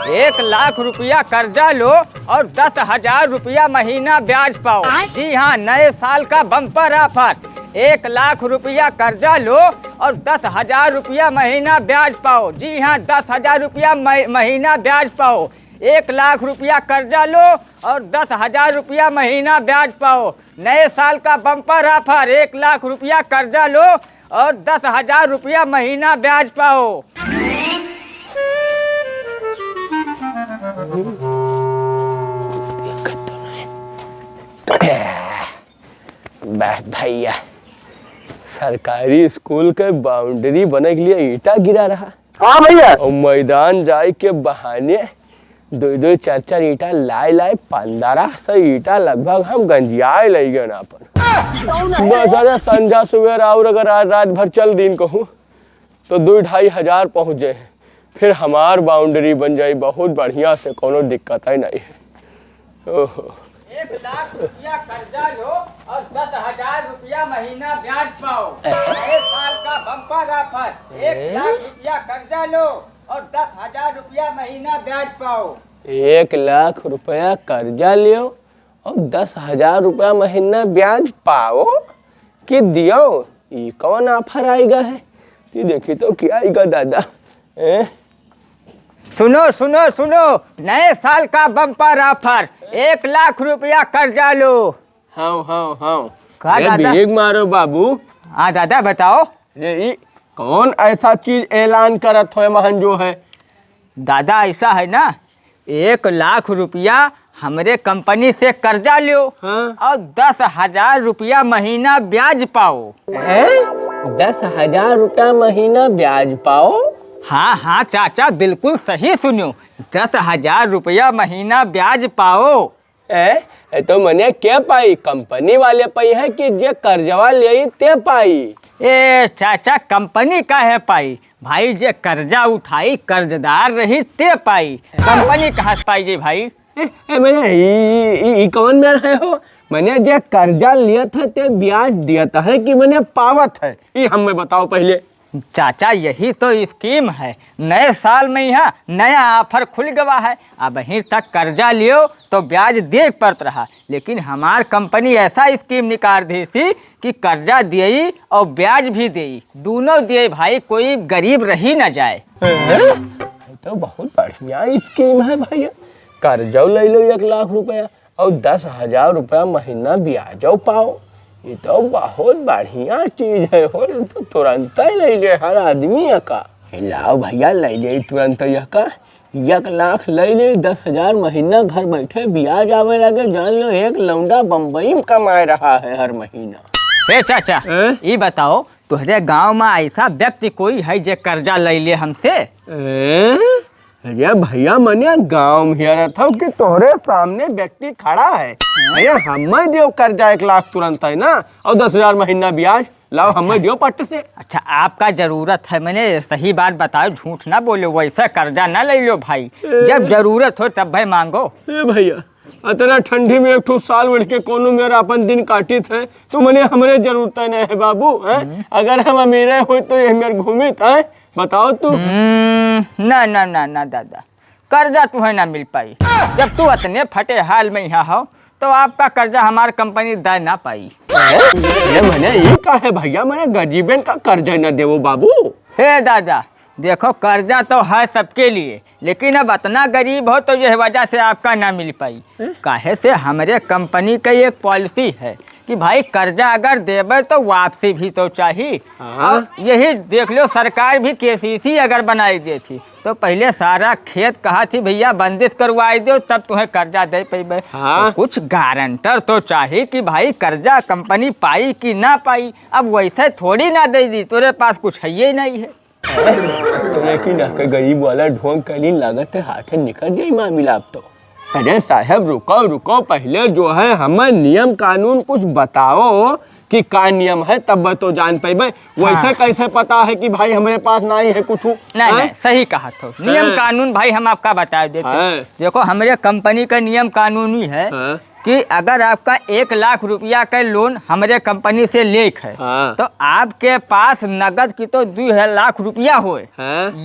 1 लाख रुपया कर्जा लो और 10,000 रुपया महीना ब्याज पाओ। जी हाँ, नए साल का बम्पर ऑफर। 1 लाख रुपया कर्जा लो और 10,000 रुपया महीना ब्याज पाओ। जी हाँ, 10,000 रुपया महीना ब्याज पाओ। 1 लाख रुपया कर्जा लो और 10,000 रुपया महीना ब्याज पाओ। नए साल का बम्पर ऑफर। 1 लाख रुपया कर्जा लो और 10,000 रुपया महीना ब्याज पाओ। बस भैया, सरकारी स्कूल के बाउंड्री बने के लिए ईटा गिरा रहा। हाँ भैया। और मैदान जाए के बहाने 2-2 4-4 ईटा लाए 1500 ईटा लगभग हम गंजियाए ले गए ना अपन। बस अरे संझा सुबह और अगर आज रात भर चल दिन कहूँ तो 2-2.5 हजार पहुँच जाए, फिर हमार बाउंड्री बन जाए बहुत बढ़िया से, कोनो दिक्कत ही नहीं है। ओहो। 1 लाख रुपया कर्जा लो और 10,000 रुपया महीना ब्याज पाओ। नए साल का बम्पर ऑफर। 1 लाख रुपया कर्जा लो और 10,000 रुपया महीना ब्याज पाओ। 1 लाख रुपया कर्जा लियो और 10,000 रुपया महीना ब्याज पाओ कि दियो। ये कौन ऑफर आएगा है? तू देखी तो क्या आएगा दादा? सुनो सुनो सुनो, नए साल का बम्पर ऑफर। 1 लाख रुपया कर्जा लो। हाँ कहा दादा? भीख मारो बाबू। हाँ दादा बताओ। ये कौन ऐसा चीज ऐलान करत हो महन जो है? दादा ऐसा है ना, 1 लाख रुपया हमरे कंपनी से कर्जा लो। हाँ? और 10,000 रुपया महीना ब्याज पाओ। 10,000 रुपया महीना ब्याज पाओ? हाँ चाचा, बिल्कुल सही सुनो। 10,000 रुपया महीना ब्याज पाओ। तो मने क्या पाई? कंपनी वाले पाई है कि जे कर्जवा ले ते पाई? ए चाचा, कंपनी का है पाई भाई? जे कर्जा उठाई कर्जदार रही ते पाई। कंपनी कहाँ से पाई जी भाई? मैंने कौन में रहे हो? मैंने जे कर्जा लिया था ते ब्याज दिया था है कि मैंने पावत है? ये हमें बताओ पहले। चाचा यही तो स्कीम है। नए साल में यहाँ नया ऑफर खुल गया है। अब यहीं तक कर्जा लियो तो ब्याज दे पड़त रहा, लेकिन हमार कंपनी ऐसा स्कीम निकाल दी थी कि कर्जा दिए और ब्याज भी दे, दोनों दिए भाई, कोई गरीब रही ना जाए। तो बहुत बढ़िया स्कीम है भैया। कर्जा ले लो 1 लाख रुपया और 10,000 रुपया महीना ब्याज पाओ। ये तो बहुत बढ़िया चीज है। हो तो तुरंत ही ले ले हर आदमी का। लाओ भैया ले ले तुरंत यह का 1 लाख ले ले, 10,000 महीना घर बैठे ब्याज आवे लगे। जान लो एक लौंडा बम्बई में कमा रहा है हर महीना। चाचा ये बताओ, तुम्हारे गांव में ऐसा व्यक्ति कोई है जो कर्जा ले ले हमसे? अरे भैया, मैंने गाँव में रहता हूँ कि तोहरे सामने व्यक्ति खड़ा है। भैया हमें देव कर्जा 1 लाख तुरंत है ना, और 10,000 महीना ब्याज। लाओ हमें देव पट्ट से। अच्छा, आपका जरूरत है, मैंने सही बात बताओ, झूठ ना बोलो। वैसा कर्जा ना ले लो भाई, जब जरूरत हो तब भाई मांगो। भैया इतना ठंडी में 1 साल बढ़ के कोनो मेरा अपन दिन काटी थे तो मैंने हमरे जरूरत नहीं है बाबू है। अगर हम अमीर हो तो ये मेरे घूमे था। बताओ तू। ना ना ना ना दादा, कर्जा तुम्हें ना मिल पाई। जब तू इतने फटे हाल में यहाँ हो तो आपका कर्जा हमारी कंपनी दे ना पाई। मैंने ये कहा है भैया, मैंने गरीबन का कर्जा न देवो बाबू। हे दादा देखो, कर्जा तो है सबके लिए, लेकिन अब इतना गरीब हो तो यह वजह से आपका ना मिल पाई। काहे से हमारे कंपनी का एक पॉलिसी है कि भाई कर्जा अगर देवे तो वापसी भी तो चाहिए। यही देख लो, सरकार भी केसीसी अगर बनाई दी थी तो पहले सारा खेत कहा थी भैया बंदिश करवाई दो तब तुम्हें कर्जा दे पेबे। तो कुछ गारंटर तो चाहिए कि भाई कर्जा कंपनी पाई कि ना पाई। अब वैसे थोड़ी ना दे दी, तेरे पास कुछ है ही नहीं है। तो गरीब वाला ढोंग कली लागत है, हाथ निकल जाए मामला। अब तो अरे साहब रुको पहले जो है हमें नियम कानून कुछ बताओ कि क्या नियम है, तब तो जान पाए। वैसे कैसे पता है कि भाई हमारे पास नहीं है कुछ? नहीं, सही कहा। तो नियम कानून भाई हम आपका बता देते हैं। देखो, हमारे कंपनी का नियम कानून ही है कि अगर आपका 1 लाख रुपया का लोन हमारे कंपनी से लेक है तो आपके पास नगद की तो 2 लाख रुपया हो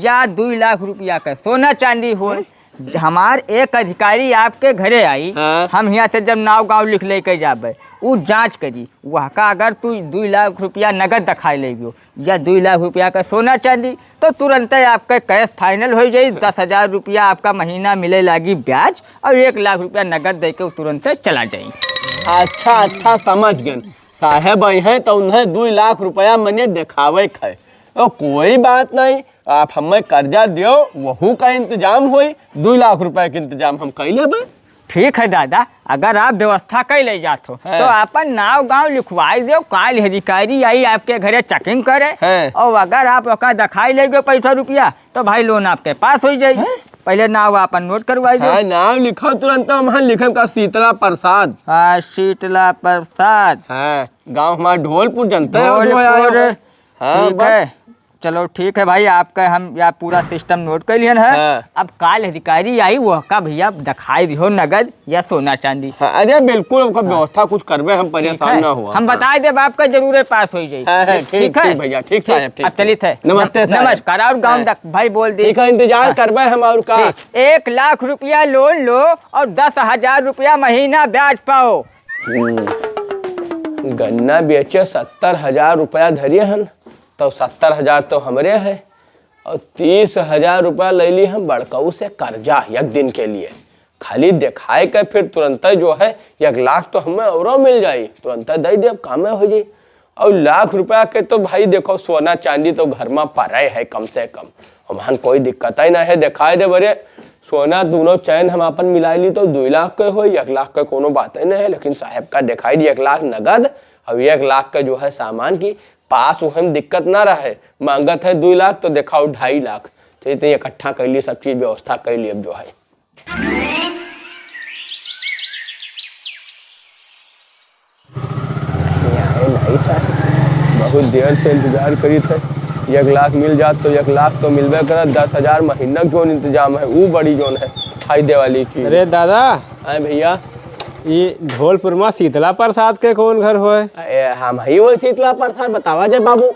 या 2 लाख रुपया का सोना चांदी हो हमार एक अधिकारी आपके घरे आई, हाँ। हम यहाँ से जब नाव गाँव लिख लेके जाबे, वो जांच करी वह का अगर तू 2 लाख रुपया नगद दिखाई लेगियो या 2 लाख रुपया का सोना चांदी, तो तुरंत आपका कैश फाइनल हो जाई। 10,000 रुपया आपका महीना मिले लागी ब्याज और 1 लाख रुपया नगद दे के तुरंत चला जाई। अच्छा अच्छा समझ गए साहेब आई हैं तो उन्हें 2 लाख रुपया मैंने दिखावे है। तो कोई बात नहीं, आप हमें कर्जा दियो, वहू का इंतजाम हुई, 2 लाख रुपए का इंतजाम हम कर लेबे। ठीक है दादा, अगर आप व्यवस्था कर ले जात हो तो अपन नाव गाँव लिखवाई दो, काल अधिकारी आई आपके घरे चेकिंग करे और अगर आप ओका दिखाई लेगे पैसा रुपया तो भाई लोन आपके पास हो जाएगी। पहले नाव अपन नोट करवाई दो। नाम लिखो तुरंत, हम लिखे का शीतला प्रसाद। हाँ, शीतला प्रसाद। हाँ, गाँव हमारा ढोलपुर जनता ढोलपुर। हाँ, ठीक है, चलो ठीक है भाई, आपका हम या पूरा सिस्टम नोट कर लिया है। हाँ। अब काल अधिकारी आई वो का भैया दिखाई दियो नगद या सोना चांदी। हाँ, अरे बिल्कुल आपका व्यवस्था कुछ करवे, हम परेशान ना हुआ। हम बता दे आपका जरूर पास हो जाए। हाँ, ठीक है भैया, ठीक साहब, ठीक। अब चलित है, नमस्ते साहब। नमस्कार। और गाँव तक भाई बोल दी, ठीक है, इंतजार करवे हम। और का 1 लाख रुपया लोन लो और 10,000 रुपया महीना ब्याज पाओ। गन्ना बेचे 70,000 रुपया धरिए हन, तो 70,000 तो हमरे है और 30,000 रुपया ले ली हम बड़काऊ से कर्जा 1 दिन के लिए। खाली दिखाए के फिर तुरंत जो है 1 लाख तो हमें और मिल जाई, तुरंत दे दे, कामे हो जाई। और 1 लाख रुपया के तो भाई देखो सोना चांदी तो घर में पड़े है कम से कम, हमारे कोई दिक्कत ही ना है। दिखाए दे बरे सोना दोनों चैन हम अपन मिला ली तो 2 लाख के हो, 1 लाख का कोनो बात ही नहीं है। लेकिन साहब का दिखाई दी 1 लाख नगद और 1 लाख का जो है सामान की पास हम दिक्कत ना रहे। मांगत है 2 लाख तो दिखाओ 2.5 लाख, तो इकट्ठा कर ली, सब चीज व्यवस्था कर ली। अब जो है नहीं था, बहुत देर से इंतजार करी थे। 1 लाख मिल जात तो 1 लाख तो मिलबे कर। 10,000 महीना जोन इंतजाम है वो बड़ी जोन है फायदे वाली की। अरे दादा, अरे भैया, ये ढोलपुर में शीतला प्रसाद के कौन घर हो? हम ही वो शीतला प्रसाद, बतावा जाए बाबू।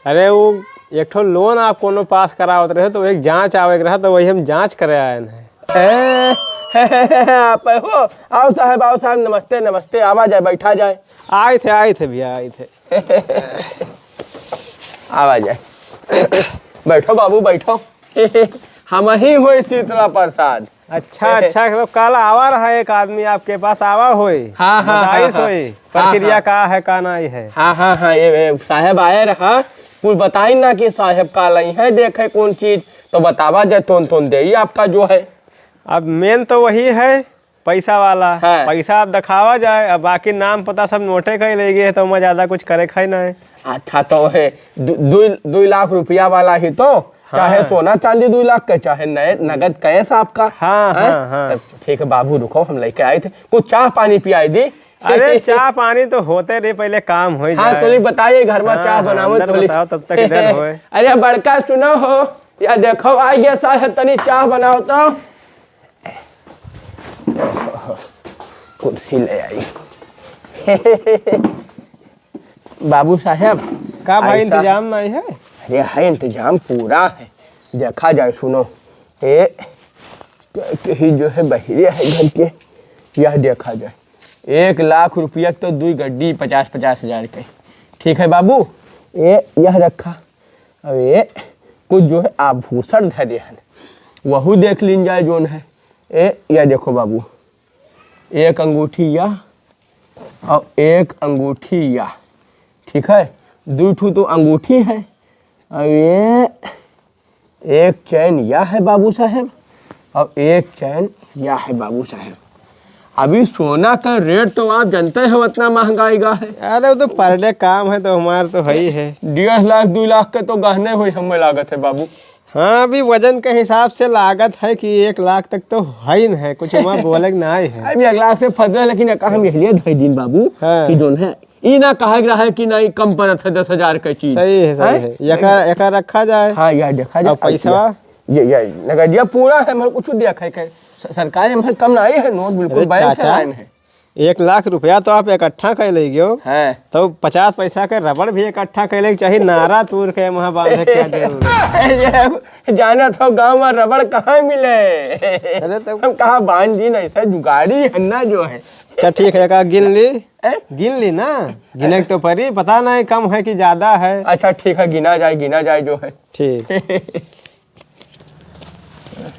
अरे वो एक ठो लोन आप कोनो पास करावत रहे तो एक जांच आवे रहा, तो वही हम जांच करे आए हैं। आप हो? आओ साहब, आओ साहब, नमस्ते नमस्ते, आवा जाए, बैठा जाए। आए थे भैया, आए थे। आवा जाए, बैठो बाबू बैठो। हम ही हुए शीतला प्रसाद। अच्छा, तो कल आवा रहा एक आदमी आपके पास, आवा होई। हाँ, प्रक्रिया का है का नहीं है? हाँ, ये साहब आए रहा, कुछ बताई ना कि साहब का लाई है, देखे कौन चीज तो बतावा जाए, तोन दे आपका जो है। अब मेन तो वही है पैसा वाला। हाँ। पैसा आप दिखावा जाए, अब बाकी नाम पता सब नोटे का ही ले गए, तो मैं ज्यादा कुछ करे खाई ना है। अच्छा, तो है 2 लाख रुपया वाला ही तो। हाँ। चाहे सोना चांदी 2 लाख का, चाहे नए नगद कैश आपका। हाँ। ठीक है बाबू, रुको, हम लेके आए थे, कुछ चाह पानी पियाई दी। अरे चाह पानी तो होते रहे, पहले काम हो जाए। हाँ, तो बताइए घर में चाह बनाओ बताओ, तब तक इधर होए। अरे बड़का सुनो हो या देखो, आ गया साहब, तनी चाह बनाओ तो। कुर्सी ले आई। बाबू साहब का भाई इंतजाम नहीं है? अरे है, इंतजाम पूरा है, देखा जाए। सुनो, ये कहीं जो है बहिरे है घर के, यह देखा जाए 1 लाख रुपया तो 2 गड्डी 50-50 हज़ार के। ठीक है बाबू, यह रखा। अब ये कुछ जो है आभूषण धरे हैं, वह देख लीन जाए जोन है। यह देखो बाबू, 1 अंगूठी यह और 1 अंगूठी यह। ठीक है, 2 ठू तो अंगूठी है। अब ये 1 चैन यह है बाबू साहब और 1 चैन यह है बाबू साहब। अभी सोना का रेट तो आप जानते हैं उतना महंगाई का है। अरे वो तो पर डे काम है, तो हमारे तो है ही है। 1.5 लाख 2 लाख के तो गहने हुई हमें लागत है बाबू। हाँ, अभी वजन के हिसाब से लागत है कि 1 लाख तक तो है ही है, कुछ हमारे बोले नहीं है। अभी 1 लाख से फंस रहे, लेकिन हम यही धई दिन बाबू। हाँ। कि जोन है ई ना कहा रहा है कि नहीं कम पड़त है 10,000 का चीज। सही है। यका रखा जाए। हाँ, यह देखा जाए। पैसा ये नगदिया पूरा है, हमारे कुछ देखा है सरकार में कम नहीं है, नोट बिल्कुल बैंक से आए हैं। 1,00,000 रुपया तो आप इकट्ठा कर ले गयो, हाँ तो 50 पैसा के रबड़ भी इकट्ठा कर ले चाहिए, नारा तूर के वहाँ बांधे क्या जरूरत। ये जाना था गांव में रबड़ कहाँ मिले। अरे तो हम कहाँ बांध दी ना, ऐसा जुगाड़ी है ना जो है। अच्छा ठीक है, एक गिन ली ना, गिने तो परी, पता नहीं कम है कि ज्यादा है। अच्छा ठीक है, गिना जाए जो है। ठीक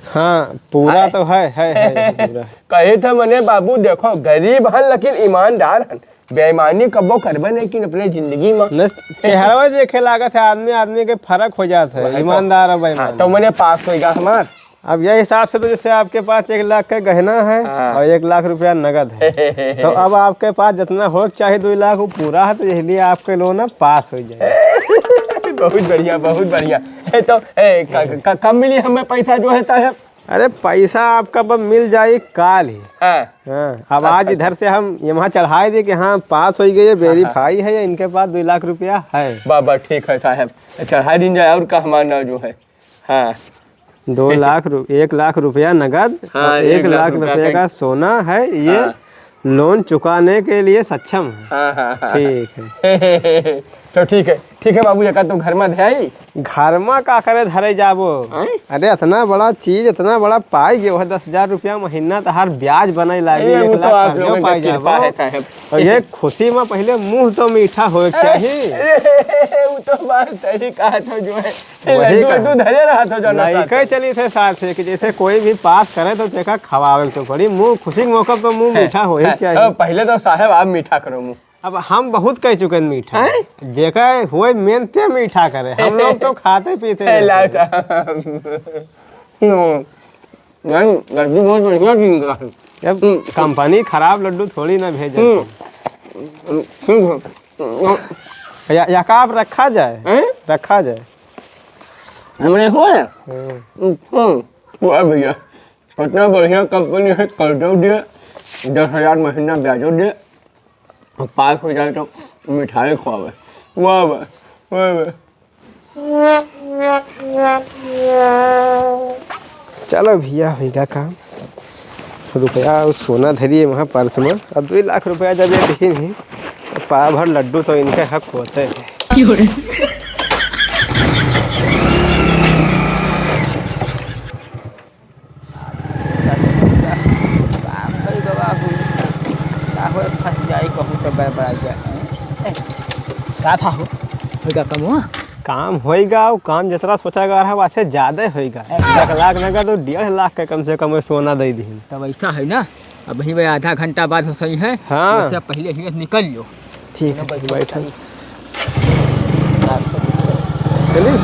हाँ पूरा तो है पूरा। कहे थे मने बाबू देखो गरीब हन लेकिन ईमानदार हन, बेईमानी कबो करबे नहीं कि अपने जिंदगी में। न चेहरा देखे लागत है, आदमी के फर्क हो जाता है, ईमानदार और बेईमान। तो मैंने पास होएगा हमार। अब यह हिसाब से तो जैसे आपके पास 1,00,000 का गहना है और 1,00,000 रुपया नगद है, तो अब आपके पास जितना हो चाहे 2,00,000 वो पूरा है, तो इसलिए आपके लोन अब पास हो जाए। बहुत बढ़िया। तो कब मिली हमें पैसा जो है साहब? अरे पैसा आपका अब मिल जाए काल ही। हाँ अब आज इधर से हम यहाँ चढ़ाए दिए कि हाँ पास हो गई है, वेरीफाई है, इनके पास 2,00,000 रुपया है। बाबा ठीक है साहब, चढ़ा दिन जाए। और का हमारा जो है हाँ 1,00,000 रुपया नगद हाँ, और 1,00,000 रुपये का सोना है, ये लोन चुकाने के लिए सक्षम है। हाँ। ठीक है तो ठीक है बाबू, एक तो घर में ध्याई घर में का करे धरे जाबो। अरे इतना बड़ा चीज, इतना बड़ा पाई गयो है, 10,000 रुपया महीना तो हर ब्याज बने लागी, 1,00,000 कर्जो पाई जाबो। और ये खुशी में पहले मुंह तो मीठा होए चाहिए। वो तो बात सही कहा था जो है, लड्डू धरे रहा था जो नहीं चली थे साथ से कि जैसे कोई भी पास करे तो देखा खवावे तो पड़ी, मुंह खुशी के मौके पर मुंह मीठा होए चाहिए। पहले तो साहब आप मीठा करो मुंह। अब हम बहुत कह चुके हैं मीठा, जेकर हुए मेनते मीठा करे, हम लोग तो खाते पीते रहते लड्डू बहुत बढ़िया। अब कंपनी खराब लड्डू थोड़ी ना भेजे। या का आप रखा जाए हमने हो भैया, कितना बढ़िया कंपनी है, कर्जो दिए, 10,000 महीना ब्याजो दिए, पास हो जाए तो मिठाई खुआवे। वाह वाह। चलो भैया होगा काम। रुपया सोना धरिए वहाँ पर्स में, अब 2,00,000 रुपया जब ये दी नहीं तो पा भर लड्डू तो इनके हक होते हैं। काम होएगा, काम जितना सोचा जा रहा है वैसे ज्यादा होएगा। 1,00,000 नगद तो 1,50,000 का कम से कम सोना दे दी। तब ऐसा है ना, अब वही आधा घंटा बाद हो सही है। हाँ उससे पहले ही निकल लो। ठीक है बैठा चलिए।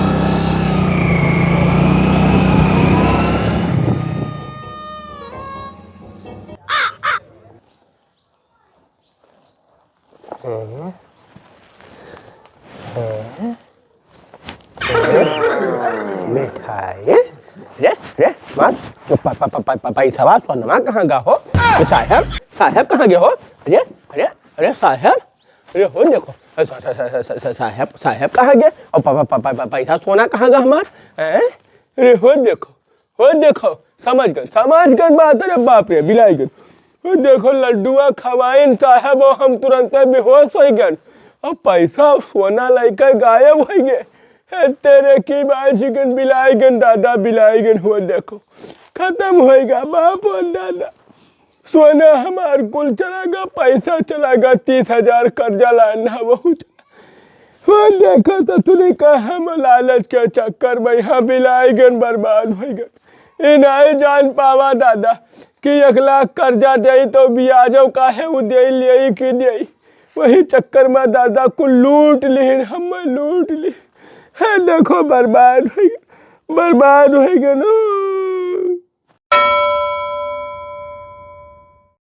मिठाई पैसा बात सोनमा कहाँ गा हो? साहब कहाँ गए हो? अरे साहब, अरे हो देखो साहब कहाँ गए? और पैसा सोना कहाँ गा हमार? अरे हो देखो समझ गए बात। अरे बाप रे बिलाई गए। वो देखो लड्डुआ खवाइन साहब, और हम तुरंत बेहोश हो गए और पैसा सोना लेकर गायब हो गए। तेरे की बात बिलाईगन दादा बिलाईगन हुआ देखो खत्म होएगा बाप और दादा। सोना हमार कुल चला गया, पैसा चला गया, 30,000 कर्जा लाना बहुत। वो देखो तो तूने कहा हम लालच के चक्कर में यहाँ बिलाईगन बर्बाद हो गए। इनाई जान पावा दादा कि 1,00,000 कर्जा दे तो ब्याजो काहे वो दे लिए कि दे, वही चक्कर में दादा को लूट ली, हम लूट ली। है देखो बर्बाद हो गए ना।